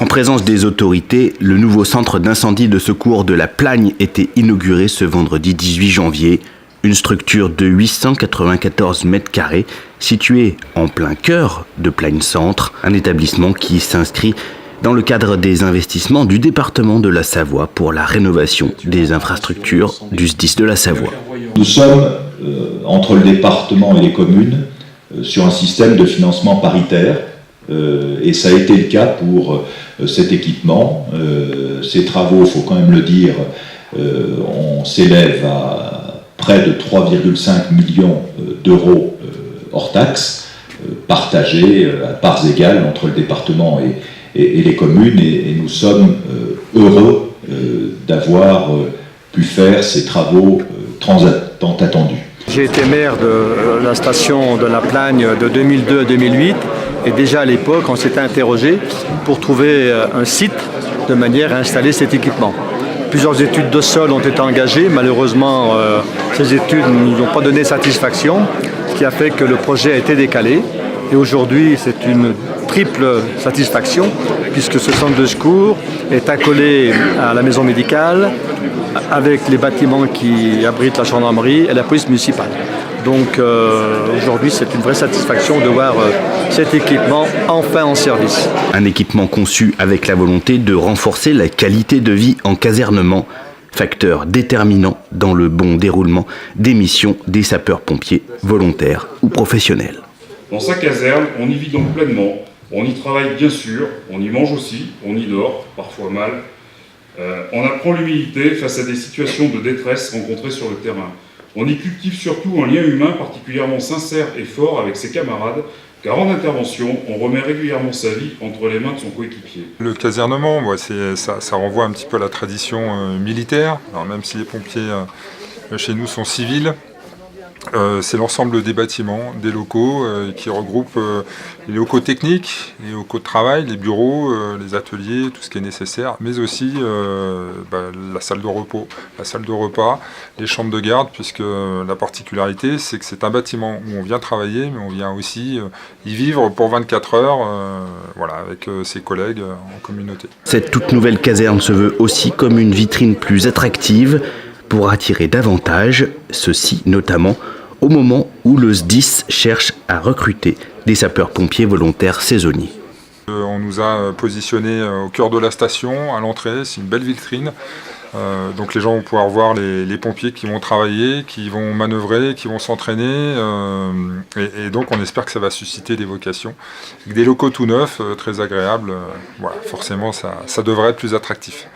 En présence des autorités, le nouveau centre d'incendie de secours de la Plagne était inauguré ce vendredi 18 janvier. Une structure de 894 mètres carrés située en plein cœur de Plagne Centre, un établissement qui s'inscrit dans le cadre des investissements du département de la Savoie pour la rénovation des infrastructures du SDIS de la Savoie. Nous sommes, entre le département et les communes, sur un système de financement paritaire, et ça a été le cas pour cet équipement. Ces travaux, il faut quand même le dire, on s'élève à près de 3,5 millions d'euros hors taxes, partagés à parts égales entre le département et les communes, et nous sommes heureux d'avoir pu faire ces travaux tant attendus. J'ai été maire de la station de la Plagne de 2002 à 2008 et déjà à l'époque on s'était interrogé pour trouver un site de manière à installer cet équipement. Plusieurs études de sol ont été engagées, malheureusement ces études ne nous ont pas donné satisfaction, ce qui a fait que le projet a été décalé. Et aujourd'hui, c'est une triple satisfaction puisque ce centre de secours est accolé à la maison médicale avec les bâtiments qui abritent la gendarmerie et la police municipale. Donc aujourd'hui, c'est une vraie satisfaction de voir cet équipement enfin en service. Un équipement conçu avec la volonté de renforcer la qualité de vie en casernement, facteur déterminant dans le bon déroulement des missions des sapeurs-pompiers volontaires ou professionnels. Dans sa caserne, on y vit donc pleinement, on y travaille bien sûr, on y mange aussi, on y dort, parfois mal. On apprend l'humilité face à des situations de détresse rencontrées sur le terrain. On y cultive surtout un lien humain particulièrement sincère et fort avec ses camarades, car en intervention, on remet régulièrement sa vie entre les mains de son coéquipier. Le casernement, ça renvoie un petit peu à la tradition militaire. Alors même si les pompiers chez nous sont civils, c'est l'ensemble des bâtiments, des locaux qui regroupent les locaux techniques, les locaux de travail, les bureaux, les ateliers, tout ce qui est nécessaire, mais aussi la salle de repos, la salle de repas, les chambres de garde, puisque la particularité c'est que c'est un bâtiment où on vient travailler, mais on vient aussi y vivre pour 24 heures avec ses collègues en communauté. Cette toute nouvelle caserne se veut aussi comme une vitrine plus attractive pour attirer davantage, ceci notamment au moment où le SDIS cherche à recruter des sapeurs-pompiers volontaires saisonniers. On nous a positionnés au cœur de la station, à l'entrée, c'est une belle vitrine. Donc les gens vont pouvoir voir les pompiers qui vont travailler, qui vont manœuvrer, qui vont s'entraîner. Et donc on espère que ça va susciter des vocations. Avec des locaux tout neufs, très agréables, forcément ça devrait être plus attractif.